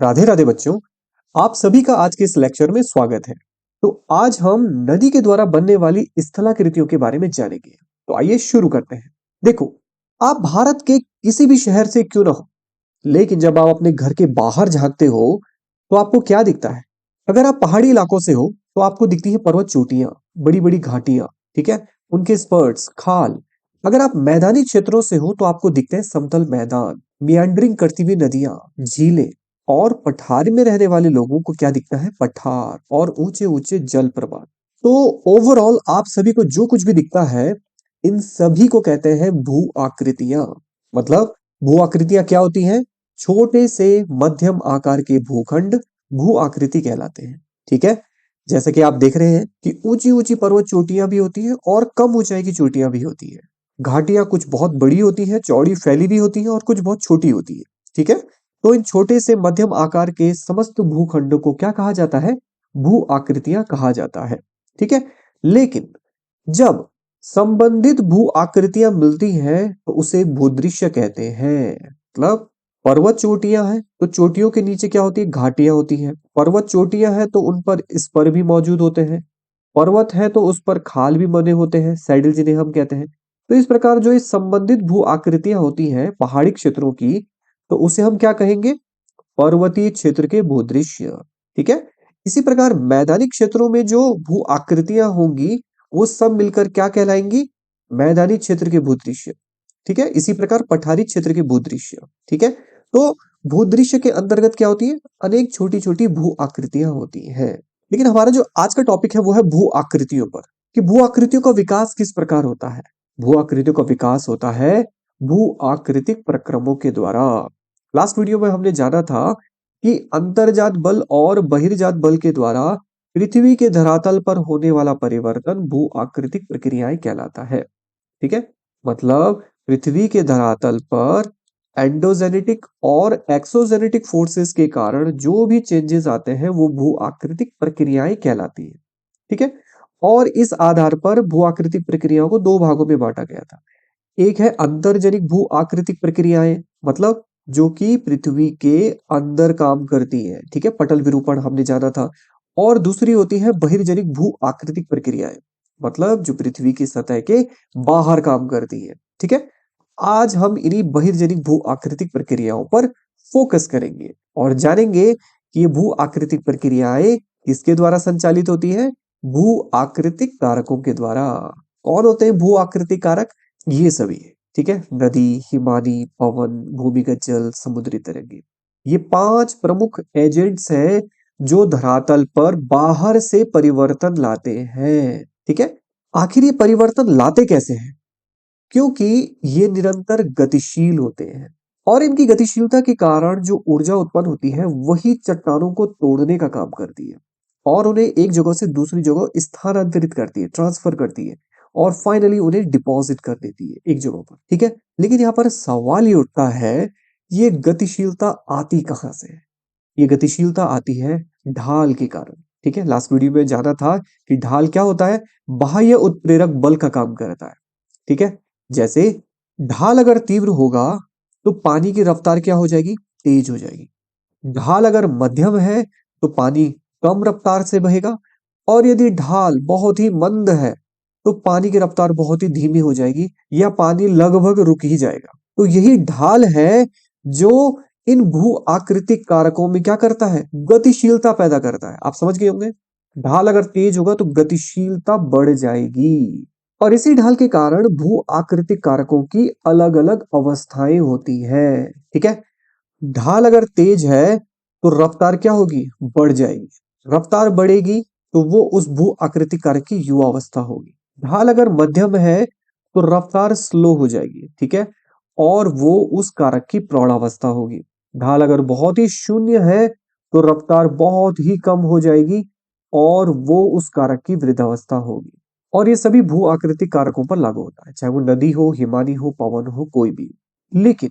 राधे राधे बच्चों, आप सभी का आज के इस लेक्चर में स्वागत है। तो आज हम नदी के द्वारा बनने वाली स्थलाकृतियों के बारे में जानेंगे। तो आइए शुरू करते हैं। देखो, आप भारत के किसी भी शहर से क्यों ना हो, लेकिन जब आप अपने घर के बाहर झांकते हो, तो आपको क्या दिखता है? अगर आप पहाड़ी इलाकों से हो, तो आपको दिखती है पर्वत चोटियां, बड़ी-बड़ी घाटियां, ठीक है? उनके स्पर्ट्स, खाल। अगर आप मैदानी क्षेत्रों से हो, तो आपको दिखते हैं समतल मैदान, मियांडरिंग करती हुई नदियां, झीलें। और पठार में रहने वाले लोगों को क्या दिखता है? पठार और ऊंचे-ऊंचे जल प्रपात। तो ओवरऑल आप सभी को जो कुछ भी दिखता है, इन सभी को कहते हैं भू आकृतियां। मतलब भू आकृतियां क्या होती हैं? छोटे से मध्यम आकार के भूखंड भू आकृति कहलाते हैं। ठीक है? जैसे कि आप देख रहे हैं कि ऊंची ऊंची पर्वत चोटियां भी होती हैं और कम ऊंचाई की चोटियां भी होती है। घाटियां कुछ बहुत बड़ी होती हैं, चौड़ी फैली भी होती हैं और कुछ बहुत छोटी होती है। ठीक है? तो इन छोटे से मध्यम आकार के समस्त भूखंडों को क्या कहा जाता है? भू आकृतियां कहा जाता है। ठीक है? लेकिन जब संबंधित भू आकृतियां मिलती हैं तो उसे भूदृश्य कहते हैं। मतलब पर्वत चोटियां हैं तो चोटियों के नीचे क्या होती है? घाटियां होती हैं। पर्वत चोटियां हैं तो उन पर स्पर भी मौजूद होते हैं। पर्वत है तो उस पर खाल भी बने होते हैं, सैडल जिन्हें हम कहते हैं। तो इस प्रकार जो इस संबंधित भू आकृतियां होती हैं पहाड़ी क्षेत्रों की, तो उसे हम क्या कहेंगे? पर्वतीय क्षेत्र के भूदृश्य। ठीक है? इसी प्रकार मैदानी क्षेत्रों में जो भू आकृतियां होंगी, वो सब मिलकर क्या कहलाएंगी? मैदानी क्षेत्र के भूदृश्य। ठीक है? इसी प्रकार पठारी क्षेत्र के भूदृश्य। ठीक है? तो भूदृश्य के अंतर्गत क्या होती है? अनेक छोटी-छोटी भू आकृतियां होती हैं। लेकिन हमारा जो आज का टॉपिक है वो है भू आकृतियों पर, कि भू आकृतियों का विकास किस प्रकार होता है। भू आकृतियों का विकास होता है भू आकृतिक प्रक्रमों के द्वारा। लास्ट वीडियो में हमने जाना था कि अंतर्जात बल और बहिर्जात बल के द्वारा पृथ्वी के धरातल पर होने वाला परिवर्तन भू आकृतिक प्रक्रियाएं कहलाता है। ठीक है? मतलब पृथ्वी के धरातल पर एंडोजेनेटिक और एक्सोजेनेटिक फोर्सेस के कारण जो भी चेंजेस आते हैं वो भू आकृतिक प्रक्रियाएं कहलाती है। ठीक है? और इस आधार पर भू आकृतिक प्रक्रियाओं को दो भागों में बांटा गया था। एक है अंतर्जनिक भू आकृतिक प्रक्रियाएं, मतलब जो कि पृथ्वी के अंदर काम करती है। ठीक है? पटल विरूपण हमने जाना था। और दूसरी होती है बहिर्जनिक भू आकृतिक प्रक्रियाएं, मतलब जो पृथ्वी की सतह के बाहर काम करती है। ठीक है? आज हम इन्हीं बहिर्जनिक भू आकृतिक प्रक्रियाओं पर फोकस करेंगे और जानेंगे कि ये भू आकृतिक प्रक्रियाएं किसके द्वारा संचालित होती है? भू आकृतिक कारकों के द्वारा। कौन होते हैं भू आकृतिक कारक? ये सभी है। ठीक है? नदी, हिमानी, पवन, भूमिगत जल, समुद्री तरंगे। ये 5 प्रमुख एजेंट्स हैं जो धरातल पर बाहर से परिवर्तन लाते हैं। ठीक है? आखिर ये परिवर्तन लाते कैसे हैं? क्योंकि ये निरंतर गतिशील होते हैं और इनकी गतिशीलता के कारण जो ऊर्जा उत्पन्न होती है वही चट्टानों को तोड़ने का काम करती है और उन्हें एक जगह से दूसरी जगह स्थानांतरित करती है, ट्रांसफर करती है और फाइनली उन्हें डिपॉजिट कर देती है एक जगह पर। ठीक है? लेकिन यहाँ पर सवाल ये उठता है, ये गतिशीलता आती कहाँ से है? ये गतिशीलता आती है ढाल के कारण। ठीक है? लास्ट वीडियो में जाना था कि ढाल क्या होता है? बाह्य उत्प्रेरक बल का काम करता है। ठीक है? जैसे ढाल अगर तीव्र होगा तो पानी की रफ्तार क्या हो जाएगी? तेज हो जाएगी। ढाल अगर मध्यम है तो पानी कम रफ्तार से बहेगा और यदि ढाल बहुत ही मंद है तो पानी की रफ्तार बहुत ही धीमी हो जाएगी या पानी लगभग रुक ही जाएगा। तो यही ढाल है जो इन भू आकृतिक कारकों में क्या करता है? गतिशीलता पैदा करता है। आप समझ गए होंगे? ढाल अगर तेज होगा तो गतिशीलता बढ़ जाएगी और इसी ढाल के कारण भू आकृतिक कारकों की अलग-अलग अवस्थाएं होती हैं। ठीक है? ढाल अगर तेज है तो रफ्तार क्या होगी? बढ़ जाएगी। रफ्तार बढ़ेगी तो वो उस भू आकृतिक कारक की युवावस्था होगी। ढाल अगर मध्यम है तो रफ्तार स्लो हो जाएगी। ठीक है? और वो उस कारक की प्रौढ़ावस्था होगी। ढाल अगर बहुत ही शून्य है तो रफ्तार बहुत ही कम हो जाएगी और वो उस कारक की वृद्धावस्था होगी। और ये सभी भू आकृतिक कारकों पर लागू होता है, चाहे वो नदी हो, हिमानी हो, पवन हो, कोई भी। लेकिन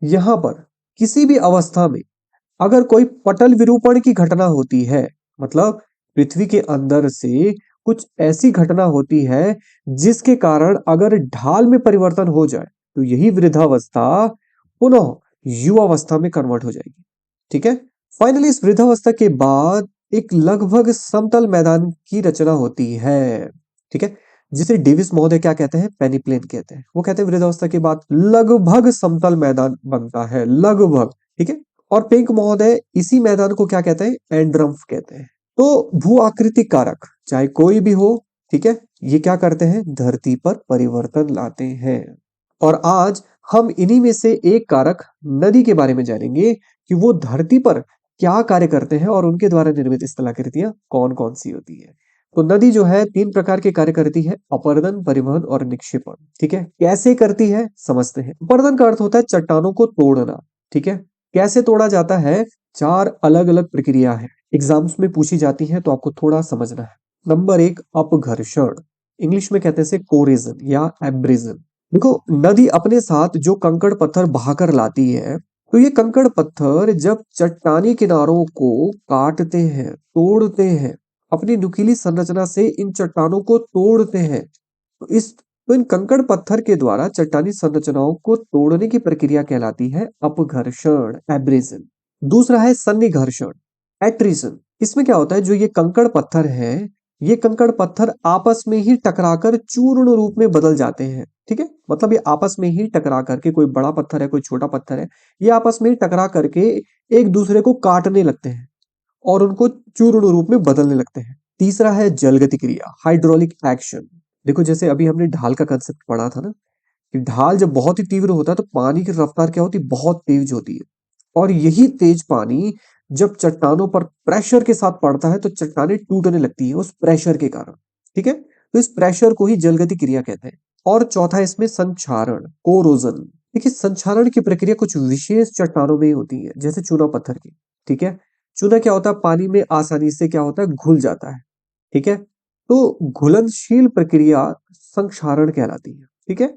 यहाँ पर किसी भी अवस्था में अगर कोई पटल विरूपण की घटना होती है, मतलब पृथ्वी के अंदर से कुछ ऐसी घटना होती है जिसके कारण अगर ढाल में परिवर्तन हो जाए तो यही वृद्धावस्था पुनः युवावस्था में कन्वर्ट हो जाएगी। ठीक है? फाइनली इस वृद्धावस्था के बाद एक लगभग समतल मैदान की रचना होती है। ठीक है, जिसे डेविस महोदय क्या कहते हैं, पेनिप्लेन कहते हैं। वो कहते हैं वृद्धावस्था के बाद लगभग समतल मैदान बनता है, लगभग। ठीक है, और पिंक महोदय इसी मैदान को क्या कहते हैं, एंड्रम्फ कहते हैं। तो भू आकृतिक कारक चाहे कोई भी हो, ठीक है, ये क्या करते हैं, धरती पर परिवर्तन लाते हैं। और आज हम इन्हीं में से एक कारक नदी के बारे में जानेंगे कि वो धरती पर क्या कार्य करते हैं और उनके द्वारा निर्मित स्थलाकृतियां कौन-कौन सी होती है। तो नदी जो है 3 प्रकार के कार्य करती है, अपरदन, परिवहन और निक्षेपण। ठीक है, कैसे करती है समझते हैं। अपरदन का अर्थ होता है चट्टानों को तोड़ना। ठीक है, कैसे तोड़ा जाता है, 4 अलग-अलग प्रक्रिया है। एग्जाम्स में पूछी जाती है तो आपको थोड़ा समझना है। नंबर 1 अपघर्षण, इंग्लिश में कहते हैं इसे कोरेजन या एब्रेजन। देखो, नदी अपने साथ जो कंकड़ पत्थर बहाकर लाती है, तो ये कंकड़ पत्थर जब चट्टानी किनारों को काटते हैं, तोड़ते हैं, अपनी नुकीली संरचना से इन चट्टानों को तोड़ते हैं, तो इन कंकड़ पत्थर के द्वारा चट्टानी संरचनाओं को तोड़ने की प्रक्रिया कहलाती है अपघर्षण, एब्रेजन। दूसरा है सन्निघर्षण, एट्रिशन। इसमें क्या होता है, जो ये कंकड़ पत्थर है, ये कंकड़ पत्थर आपस में ही टकराकर चूर्ण रूप में बदल जाते हैं। ठीक है, मतलब ये आपस में ही टकरा करके, कोई बड़ा पत्थर है कोई छोटा पत्थर है, ये आपस में ही टकरा करके एक दूसरे को काटने लगते हैं और उनको चूर्ण रूप में बदलने लगते हैं। तीसरा है जलगति क्रिया, हाइड्रोलिक एक्शन। देखो, जैसे अभी हमने ढाल का कंसेप्ट पढ़ा था ना, कि ढाल जब बहुत ही तीव्र होता है तो पानी की रफ्तार क्या होती है, बहुत तेज होती है। और यही तेज पानी जब चट्टानों पर प्रेशर के साथ पड़ता है तो चट्टानें टूटने लगती है उस प्रेशर के कारण। ठीक है, तो इस प्रेशर को ही जलगति क्रिया कहते हैं। और चौथा इसमें संक्षारण, कोरोजन। देखिए, संक्षारण की प्रक्रिया कुछ विशेष चट्टानों में ही होती है, जैसे चूना पत्थर की। ठीक है, चूना क्या होता है, पानी में आसानी से क्या होता है, घुल जाता है। ठीक है, तो घुलनशील प्रक्रिया संक्षारण कहलाती है। ठीक है,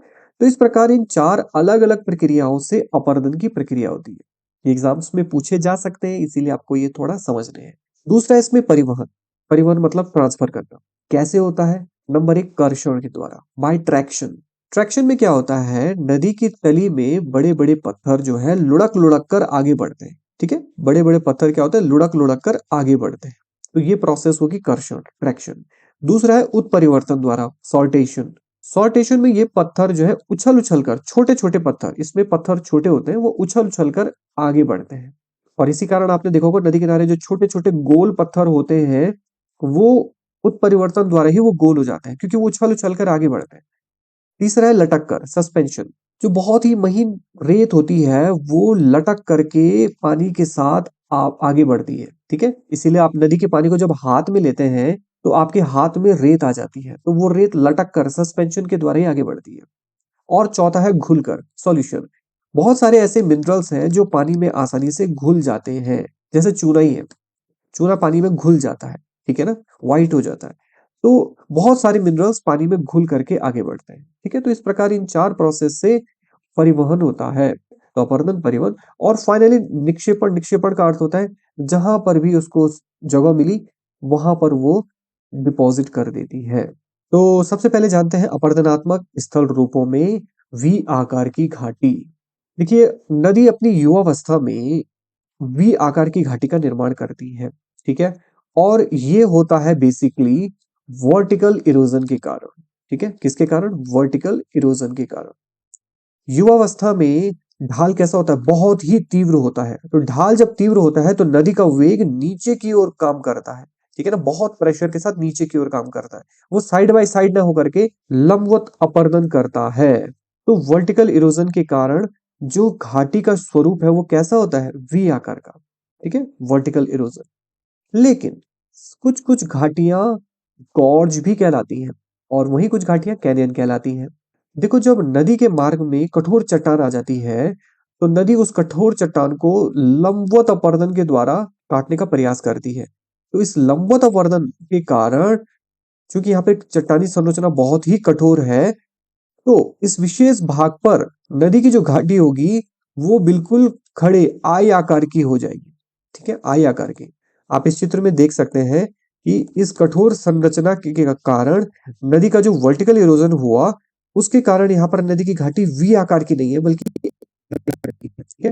तो इस प्रकार इन 4 अलग-अलग प्रक्रियाओं से अपरदन की प्रक्रिया होती है। एग्जाम्स में पूछे जा सकते हैं, इसीलिए आपको ये थोड़ा समझने हैं। दूसरा इसमें परिवहन, परिवहन मतलब ट्रांसफर करना। कैसे होता है, नंबर 1 कर्षण के द्वारा, बाय ट्रैक्शन। ट्रैक्शन में क्या होता है, नदी की तली में बड़े-बड़े पत्थर जो है लुढ़क-लुढ़क कर आगे बढ़ते हैं। ठीक है, बड़े-बड़े पत्थर क्या होते हैं, लुढ़क-लुढ़क कर आगे बढ़ते हैं। तो ये प्रोसेस होगी कर्षण, ट्रैक्शन। दूसरा है उत्परिवर्तन द्वारा, सॉर्टेशन। सॉर्टेशन में ये पत्थर जो है उछल-उछल कर, छोटे-छोटे पत्थर, इसमें पत्थर छोटे होते हैं, वो उछल-उछल कर आगे बढ़ते हैं। और इसी कारण आपने देखा होगा नदी किनारे जो छोटे-छोटे गोल पत्थर होते हैं, वो उत्परिवर्तन द्वारा ही वो गोल हो जाते हैं, क्योंकि वो उछल-उछल कर आगे बढ़ते हैं। तीसरा है लटक कर, सस्पेंशन। जो बहुत ही महीन रेत होती है, वो लटक करके पानी के साथ आगे बढ़ती है। ठीक है, इसीलिए आप नदी के पानी को जब हाथ में लेते हैं, तो आपके हाथ में रेत आ जाती है, तो वो रेत लटक कर सस्पेंशन के द्वारा ही आगे बढ़ती है। और चौथा है घुल कर, सॉल्यूशन। बहुत सारे ऐसे मिनरल्स हैं जो पानी में आसानी से घुल जाते हैं, जैसे चूना ही है। चूना पानी में घुल जाता है, ठीक है ना, व्हाइट हो जाता है। तो बहुत सारे मिनरल्स पानी में घुल करके आगे बढ़ते हैं। ठीक है, तो इस प्रकार इन 4 प्रोसेस से परिवहन होता है, तो अपरदन, परिवहन और फाइनली निक्षेपण। निक्षेपण का अर्थ होता है जहां पर भी उसको जगह मिली, वहां पर वो डिपॉजिट कर देती है। तो सबसे पहले जानते हैं अपरदनात्मक स्थल रूपों में वी आकार की घाटी। देखिए, नदी अपनी युवावस्था में वी आकार की घाटी का निर्माण करती है। ठीक है, और ये होता है बेसिकली वर्टिकल इरोजन के कारण। ठीक है, किसके कारण, वर्टिकल इरोजन के कारण। युवावस्था में ढाल कैसा होता है, बहुत ही तीव्र होता है। तो ढाल जब तीव्र होता है तो नदी का वेग नीचे की ओर काम करता है। ठीक है ना, बहुत प्रेशर के साथ नीचे की ओर काम करता है। वो साइड बाय साइड ना होकर के लंबवत अपरदन करता है। तो वर्टिकल इरोजन के कारण जो घाटी का स्वरूप है वो कैसा होता है, वी आकार का। ठीक है, वर्टिकल इरोजन। लेकिन कुछ कुछ घाटियां गॉर्ज भी कहलाती हैं और वहीं कुछ घाटियां कैनियन कहलाती हैं। देखो, जब नदी के मार्ग में कठोर चट्टान आ जाती है, तो नदी उस कठोर चट्टान को लंबवत अपरदन के द्वारा काटने का प्रयास करती है। तो इस लंबवत अपरदन के कारण, चूंकि यहाँ पे चट्टानी संरचना बहुत ही कठोर है, तो इस विशेष भाग पर नदी की जो घाटी होगी वो बिल्कुल खड़े आई आकार की हो जाएगी। ठीक है, आई आकार की। आप इस चित्र में देख सकते हैं कि इस कठोर संरचना के कारण नदी का जो वर्टिकल इरोजन हुआ, उसके कारण यहाँ पर नदी की घाटी वी आकार की नहीं है बल्कि ठीक है।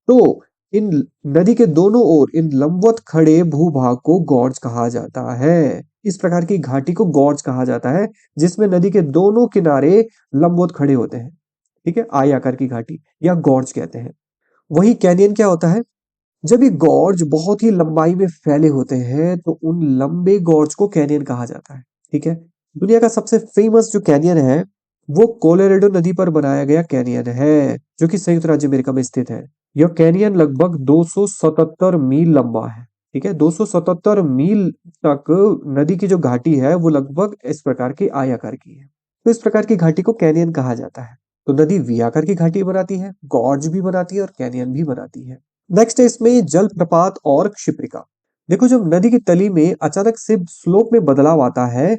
तो इन नदी के दोनों ओर इन लंबवत खड़े भूभाग को गॉर्ज कहा जाता है। इस प्रकार की घाटी को गॉर्ज कहा जाता है, जिसमें नदी के दोनों किनारे लंबवत खड़े होते हैं। ठीक है, आई आकार की घाटी या गॉर्ज कहते हैं। वही कैनियन क्या होता है? जब ये गॉर्ज बहुत ही लंबाई में फैले होते हैं तो उन लंबे गॉर्ज को कैनियन कहा जाता है। ठीक है, दुनिया का सबसे फेमस जो कैनियन है वो कोलोराडो नदी पर बनाया गया कैनियन है, जो कि संयुक्त राज्य अमेरिका में स्थित है। यह कैनियन लगभग 277 मील लंबा है। ठीक है, 277 मील तक नदी की जो घाटी है वो लगभग इस प्रकार की आय आकार की है। तो इस प्रकार की घाटी को कैनियन कहा जाता है। तो नदी वी आकार की घाटी बनाती है, गॉर्ज भी बनाती है और कैनियन भी बनाती है। नेक्स्ट है इसमें जलप्रपात और क्षिप्रिका। देखो, जब नदी की तली में अचानक से स्लोप में बदलाव आता है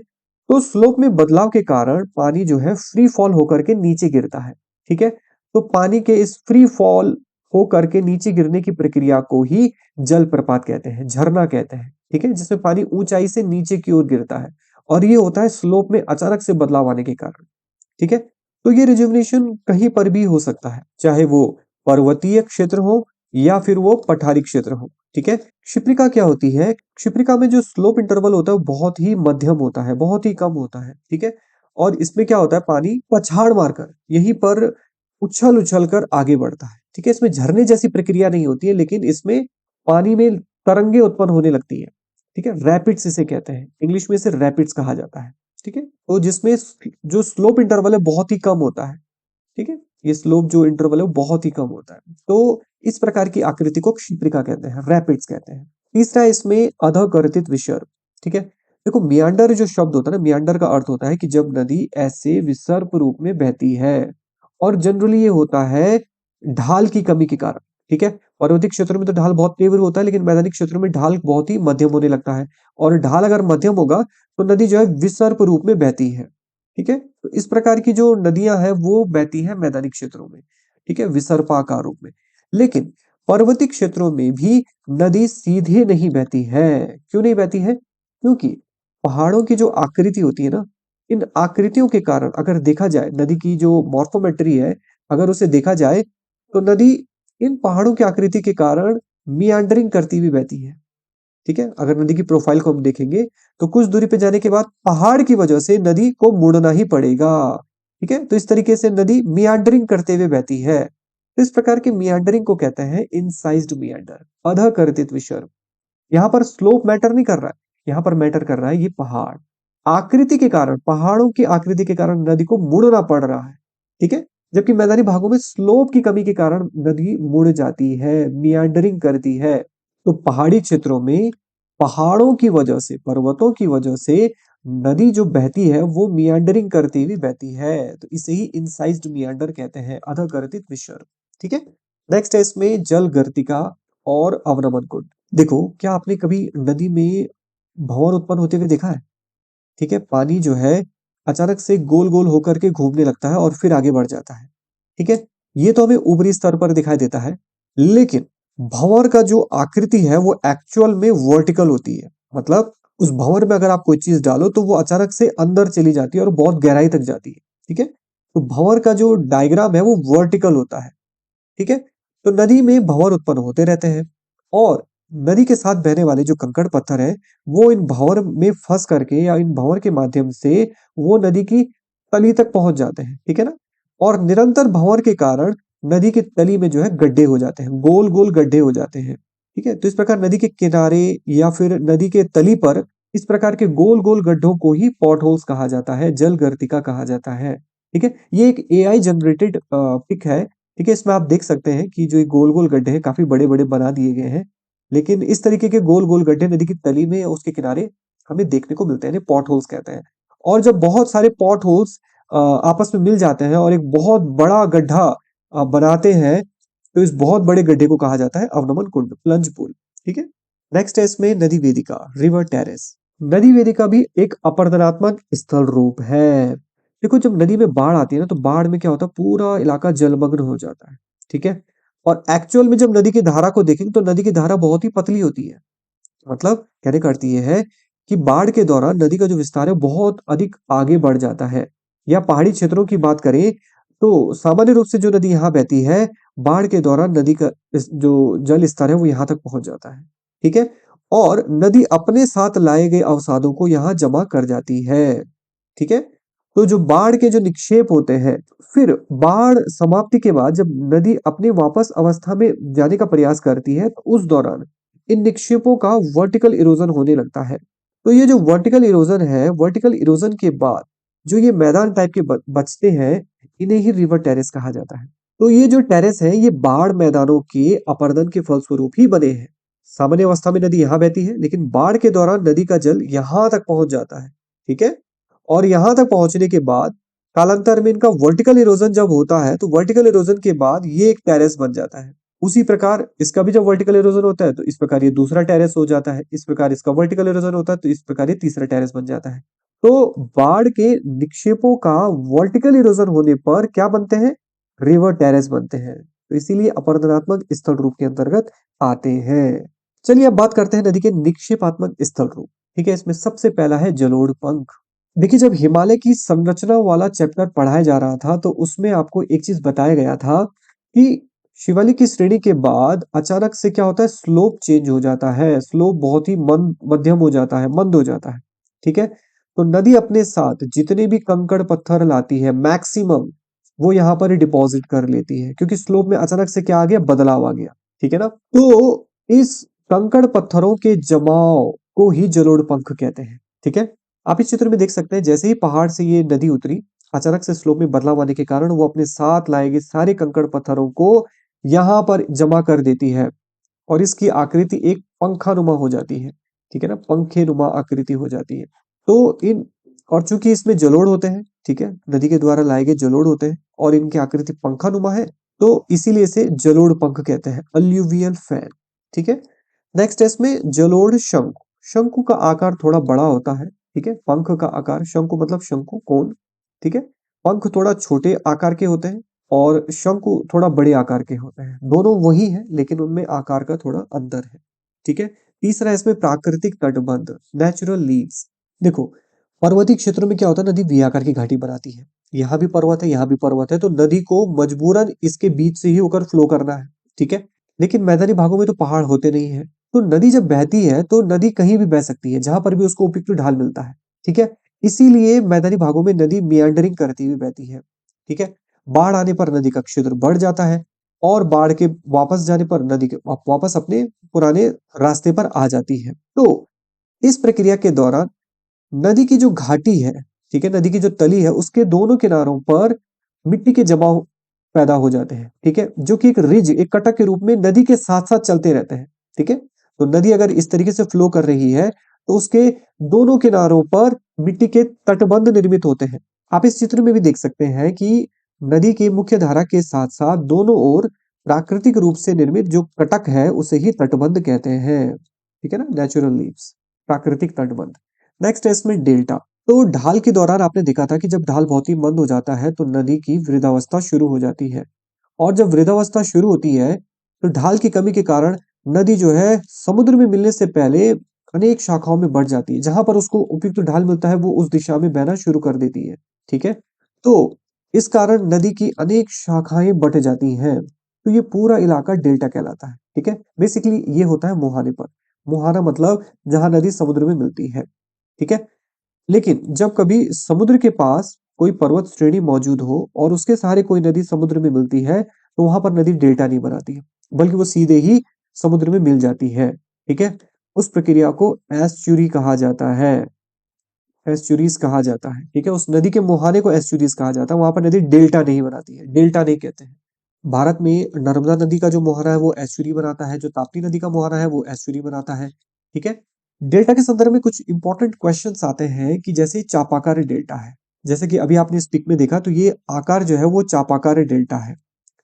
तो स्लोप में बदलाव के कारण पानी जो है फ्री फॉल होकर के नीचे गिरता है। ठीक है, तो पानी के इस फ्री फॉल होकर के नीचे गिरने की प्रक्रिया को ही जलप्रपात कहते हैं, झरना कहते हैं। ठीक है, जिसमें पानी ऊंचाई से नीचे की ओर गिरता है और ये होता है स्लोप में अचानक से बदलाव आने के कारण। ठीक है, तो ये रिजुवनेशन कहीं पर भी हो सकता है, चाहे वो पर्वतीय क्षेत्र हो या फिर वो पठारी क्षेत्र हो। ठीक है, क्षिप्रिका क्या होती है? क्षिप्रिका में जो स्लोप इंटरवल होता है वो बहुत ही मध्यम होता है, बहुत ही कम होता है। ठीक है, और इसमें क्या होता है, पानी पछाड़ मारकर यहीं पर उछल उछल कर आगे बढ़ता है। ठीक है, इसमें झरने जैसी प्रक्रिया नहीं होती है, लेकिन इसमें पानी में तरंगे उत्पन्न होने लगती है। ठीक है, रैपिड्स इसे कहते हैं, इंग्लिश में इसे रैपिड्स कहा जाता है। ठीक है, तो जिसमें जो स्लोप इंटरवल है बहुत ही कम होता है। ठीक है, ये स्लोप जो इंटरवल है वो बहुत ही कम होता है। तो इस प्रकार की आकृति को क्षिप्रिका कहते हैं, रैपिड्स कहते हैं। तीसरा है इसमें अधःकर्तित विसर्प। ठीक है, देखो मियांडर जो शब्द होता है ना, मियांडर का अर्थ होता है कि जब नदी ऐसे विसर्प रूप में बहती है, और जनरली ये होता है ढाल की कमी के कारण। ठीक है, पर्वतीय क्षेत्रों में तो ढाल बहुत तीव्र होता है, लेकिन मैदानी क्षेत्रों में ढाल बहुत ही मध्यम होने लगता है, और ढाल अगर मध्यम होगा तो नदी जो है विसर्प रूप में बहती है। ठीक है, तो इस प्रकार की जो नदियां हैं वो बहती हैं मैदानी क्षेत्रों में। ठीक है, विसर्पाकार रूप में। लेकिन पर्वतीय क्षेत्रों में भी नदी सीधे नहीं बहती है। क्यों नहीं बहती है? क्योंकि पहाड़ों की जो आकृति होती है ना, इन आकृतियों के कारण अगर देखा जाए नदी की जो मॉर्फोमेट्री है, अगर उसे देखा जाए तो नदी इन पहाड़ों की आकृति के कारण मियांडरिंग करती हुई बहती है। ठीक है, अगर नदी की प्रोफाइल को हम देखेंगे तो कुछ दूरी पे जाने के बाद पहाड़ की वजह से नदी को मुड़ना ही पड़ेगा। ठीक है, तो इस तरीके से नदी मियांडरिंग करते हुए बहती है। तो इस प्रकार के मियांडरिंग को कहते हैं इनसाइज्ड मियांडर, अधःकर्तित विसर्प। यहाँ पर स्लोप मैटर नहीं कर रहा है, यहाँ पर मैटर कर रहा है ये पहाड़ आकृति के कारण, पहाड़ों की आकृति के कारण नदी को मुड़ना पड़ रहा है। ठीक है, जबकि मैदानी भागों में स्लोप की कमी के कारण नदी मुड़ जाती है, मियांडरिंग करती है। तो पहाड़ी क्षेत्रों में पहाड़ों की वजह से, पर्वतों की वजह से नदी जो बहती है वो मियांडरिंग करती हुई बहती है। तो इसे ही इनसाइज्ड मियांडर कहते हैं, अधःकर्तित विसर्प। ठीक है, नेक्स्ट है इसमें जल गर्तिका और अवनमन कुंड। देखो, क्या आपने कभी नदी में भंवर उत्पन्न होते हुए देखा है? ठीक है, पानी जो है अचानक से गोल-गोल होकर के घूमने लगता है और फिर आगे बढ़ जाता है। ठीक है, ये तो हमें ऊपरी स्तर पर दिखाई देता है, लेकिन भंवर का जो आकृति है वो एक्चुअल में वर्टिकल होती है। मतलब उस भंवर में अगर आप कोई चीज डालो तो वो अचानक से अंदर चली जाती है और बहुत गहराई तक जाती है। ठीक है, तो भंवर का जो डायग्राम है वो वर्टिकल होता है। ठीक है, तो नदी में भंवर उत्पन्न होते रहते हैं, और नदी के साथ बहने वाले जो कंकड़ पत्थर हैं वो इन भंवर में फंस करके या इन भंवर के माध्यम से वो नदी की तली तक पहुंच जाते हैं। ठीक है ना, और निरंतर भंवर के कारण नदी की तली में जो है गड्ढे हो जाते हैं, गोल गोल गड्ढे हो जाते हैं। ठीक है, तो इस प्रकार नदी के किनारे या फिर नदी के तली पर इस प्रकार के गोल गोल गड्ढों को ही पॉट होल्स कहा जाता है, जल गर्तिका कहा जाता है। ठीक है, ये एक एआई जनरेटेड पिक है। ठीक है, इसमें आप देख सकते हैं कि जो ये गोल-गोल गड्ढे हैं काफ़ी बड़े-बड़े बना दिए गए हैं। लेकिन इस तरीके के गोल-गोल गड्ढे नदी की तली में या उसके किनारे हमें देखने को मिलते हैं, इन्हें पॉट होल्स कहते हैं। और जब बहुत सारे पॉट होल्स आपस में मिल जाते हैं और एक बहुत बड़ा गड्ढा बनाते हैं, तो इस बहुत बड़े गड्ढे को कहा जाता है अवनमन कुंड, प्लंज पूल। ठीक है? नेक्स्ट है इसमें नदी वेदिका, रिवर टेरेस। नदी वेदिका भी एक अपरदनात्मक स्थल रूप है। देखो, जब नदी में बाढ़ आती है ना तो बाढ़ में क्या होता है, पूरा इलाका जलमग्न हो जाता है। ठीक है, और एक्चुअल में जब नदी की धारा को देखेंगे तो नदी की धारा बहुत ही पतली होती है। मतलब कहने का अर्थ ये है कि बाढ़ के दौरान नदी का जो विस्तार है बहुत अधिक आगे बढ़ जाता है। या पहाड़ी क्षेत्रों की बात करें तो सामान्य रूप से जो नदी यहाँ बहती है बाढ़ के दौरान नदी का जो जल स्तर है वो यहाँ तक पहुंच जाता है। ठीक है, और नदी अपने साथ लाए गए अवसादों को यहाँ जमा कर जाती है। ठीक है, तो जो बाढ़ के जो निक्षेप होते हैं, फिर बाढ़ समाप्ति के बाद जब नदी अपने वापस अवस्था में जाने का प्रयास करती है, तो उस दौरान इन निक्षेपों का वर्टिकल इरोजन होने लगता है। तो ये जो वर्टिकल इरोजन है, वर्टिकल इरोजन के बाद जो ये मैदान टाइप के बचते हैं, इन्हें ही रिवर टेरेस कहा जाता है। तो ये जो टेरेस है, ये बाढ़ मैदानों के अपरदन के फलस्वरूप ही बने हैं। सामान्य अवस्था में नदी यहाँ बहती है, लेकिन बाढ़ के दौरान नदी का जल यहाँ तक पहुंच जाता है। ठीक है, और यहाँ तक पहुंचने के बाद कालांतर में इनका वर्टिकल इरोजन जब होता है, तो वर्टिकल इरोजन के बाद ये एक टेरेस बन जाता है। उसी प्रकार इसका भी जब वर्टिकल इरोजन होता है, तो इस प्रकार ये दूसरा टेरेस हो जाता है। इस प्रकार इसका वर्टिकल इरोजन होता है, तो इस प्रकार ये तीसरा टेरेस बन जाता है। तो बाढ़ के निक्षेपों का वर्टिकल इरोजन होने पर क्या बनते हैं? रिवर टेरेस बनते हैं। तो इसीलिए अपरदनात्मक स्थल रूप के अंतर्गत आते हैं। चलिए अब बात करते हैं नदी के निक्षेपात्मक स्थल रूप। ठीक है, इसमें सबसे पहला है जलोढ़ पंख। देखिए, जब हिमालय की संरचना वाला चैप्टर पढ़ाया जा रहा था, तो उसमें आपको एक चीज बताया गया था कि शिवालिक की श्रेणी के बाद अचानक से क्या होता है, स्लोप चेंज हो जाता है। स्लोप बहुत ही मध्यम हो जाता है, मंद हो जाता है। ठीक है, तो नदी अपने साथ जितने भी कंकड़ पत्थर लाती है, मैक्सिमम वो यहाँ पर डिपॉजिट कर लेती है, क्योंकि स्लोप में अचानक से क्या आ गया, बदलाव आ गया। ठीक है ना, तो इस कंकड़ पत्थरों के जमाव को ही जलोढ़ पंख कहते हैं। ठीक है, आप इस चित्र में देख सकते हैं, जैसे ही पहाड़ से ये नदी उतरी, अचानक से स्लोप में बदलाव आने के कारण वो अपने साथ लाए गए सारे कंकड़ पत्थरों को यहाँ पर जमा कर देती है, और इसकी आकृति एक पंखानुमा हो जाती है। ठीक है ना, पंखे नुमा आकृति हो जाती है। तो इन और चूंकि इसमें जलोढ़ होते हैं, ठीक है, नदी के द्वारा लाए गए जलोढ़ होते हैं, और इनकी आकृति पंखानुमा है, तो इसीलिए इसे जलोढ़ पंख कहते हैं, अल्यूवियल फैन। ठीक है, नेक्स्ट है इसमें जलोढ़ शंकु। शंकु का आकार थोड़ा बड़ा होता है। ठीक है, पंख का आकार, शंकु मतलब शंकु कोन। ठीक है, पंख थोड़ा छोटे आकार के होते हैं, और शंकु थोड़ा बड़े आकार के होते हैं। दोनों वही है, लेकिन उनमें आकार का थोड़ा अंतर है। ठीक है, तीसरा इसमें प्राकृतिक तटबंध, नेचुरल लीव्स। देखो, पर्वतीय क्षेत्रों में क्या होता है, नदी वी आकार की घाटी बनाती है। यहाँ भी पर्वत है, यहाँ भी पर्वत है, तो नदी को मजबूरन इसके बीच से ही होकर फ्लो करना है। ठीक है, लेकिन मैदानी भागों में तो पहाड़ होते नहीं है, तो नदी जब बहती है, तो नदी कहीं भी बह सकती है, जहां पर भी उसको उपयुक्त ढाल मिलता है। ठीक है, इसीलिए मैदानी भागों में नदी मियांडरिंग करती हुई बहती है। ठीक है, बाढ़ आने पर नदी का क्षेत्र बढ़ जाता है, और बाढ़ के वापस जाने पर नदी के वापस अपने पुराने रास्ते पर आ जाती है। तो इस प्रक्रिया के दौरान नदी की जो घाटी है, ठीक है, नदी की जो तली है, उसके दोनों किनारों पर मिट्टी के जमाव पैदा हो जाते हैं। ठीक है, जो कि एक रिज, एक कटक के रूप में नदी के साथ साथ चलते रहते हैं। ठीक है, तो नदी अगर इस तरीके से फ्लो कर रही है, तो उसके दोनों किनारों पर मिट्टी के तटबंध निर्मित होते हैं। आप इस चित्र में भी देख सकते हैं कि नदी की मुख्य धारा के साथ साथ दोनों ओर प्राकृतिक रूप से निर्मित जो कटक है, उसे ही तटबंध कहते हैं। ठीक है ना, नेचुरल लीव्स, प्राकृतिक तटबंध। नेक्स्ट है इसमें डेल्टा। तो ढाल के दौरान आपने देखा था कि जब ढाल बहुत ही मंद हो जाता है, तो नदी की वृद्धावस्था शुरू हो जाती है, और जब वृद्धावस्था शुरू होती है, तो ढाल की कमी के कारण नदी जो है समुद्र में मिलने से पहले अनेक शाखाओं में बढ़ जाती है। जहां पर उसको उपयुक्त ढाल मिलता है, वो उस दिशा में बहना शुरू कर देती है। ठीक है, तो इस कारण नदी की अनेक शाखाएं बट जाती हैं। तो ये पूरा इलाका डेल्टा कहलाता है। ठीक है, बेसिकली ये होता है मुहाने पर। मुहाना मतलब जहां नदी समुद्र में मिलती है। ठीक है, लेकिन जब कभी समुद्र के पास कोई पर्वत श्रेणी मौजूद हो और उसके सहारे कोई नदी समुद्र में मिलती है, तो वहां पर नदी डेल्टा नहीं बनाती है, बल्कि वो सीधे ही समुद्र में मिल जाती है। ठीक है, उस प्रक्रिया को एस्चुरी कहा जाता है। एस्चुरीज कहा जाता है। ठीक है, उस नदी के मुहाने को एस्चुरीज कहा जाता है, वहां पर नदी डेल्टा नहीं बनाती है, डेल्टा नहीं कहते हैं। भारत में नर्मदा नदी का जो मुहाना है वो एस्चुरी बनाता है, जो ताप्ती नदी का मुहाना है वो एस्चुरी बनाता है। ठीक है, डेल्टा के संदर्भ में कुछ इंपॉर्टेंट क्वेश्चंस आते हैं, कि जैसे चापाकार डेल्टा है, जैसे कि अभी आपने इस पिक में देखा, तो ये आकार जो है वो चापाकार डेल्टा है।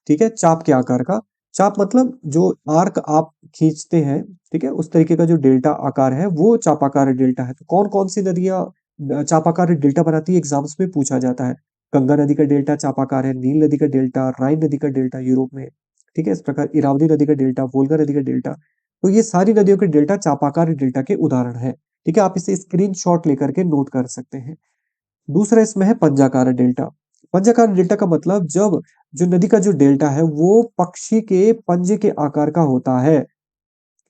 ठीक है, चाप के आकार का। चाप मतलब जो आर्क आप खींचते हैं, ठीक है, उस तरीके का जो डेल्टा आकार है वो चापाकार डेल्टा है। तो कौन कौन सी नदियां चापाकार डेल्टा बनाती है, एग्जाम्स में पूछा जाता है। गंगा नदी का डेल्टा चापाकार है, नील नदी का डेल्टा, राइन नदी का डेल्टा यूरोप में। ठीक है, इस प्रकार इरावदी नदी का डेल्टा, वोल्गा नदी का डेल्टा। तो ये सारी नदियों के डेल्टा चापाकार डेल्टा के उदाहरण है। ठीक है, आप इसे स्क्रीनशॉट लेकर के नोट कर सकते हैं। दूसरा इसमें है पंजाकार डेल्टा। पंजाकार डेल्टा का मतलब जब जो नदी का जो डेल्टा है वो पक्षी के पंजे के आकार का होता है।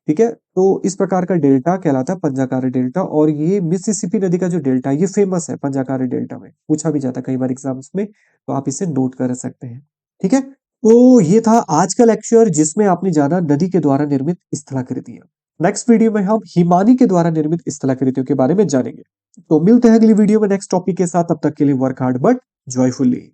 ठीक है, तो इस प्रकार का डेल्टा कहलाता है पंजाकार डेल्टा। और ये मिसिसिपी नदी का जो डेल्टा है ये फेमस है पंजाकार डेल्टा में, पूछा भी जाता है कई बार एग्जाम्स में, तो आप इसे नोट कर सकते हैं। ठीक है, तो ये था आज का लेक्चर जिसमें आपने जाना नदी के द्वारा निर्मित स्थलाकृतियां। नेक्स्ट वीडियो में हम हिमानी के द्वारा निर्मित स्थलाकृतियों के बारे में जानेंगे। तो मिलते हैं अगली वीडियो में नेक्स्ट टॉपिक के साथ, तब तक के लिए वर्क हार्ड बट जॉयफुली।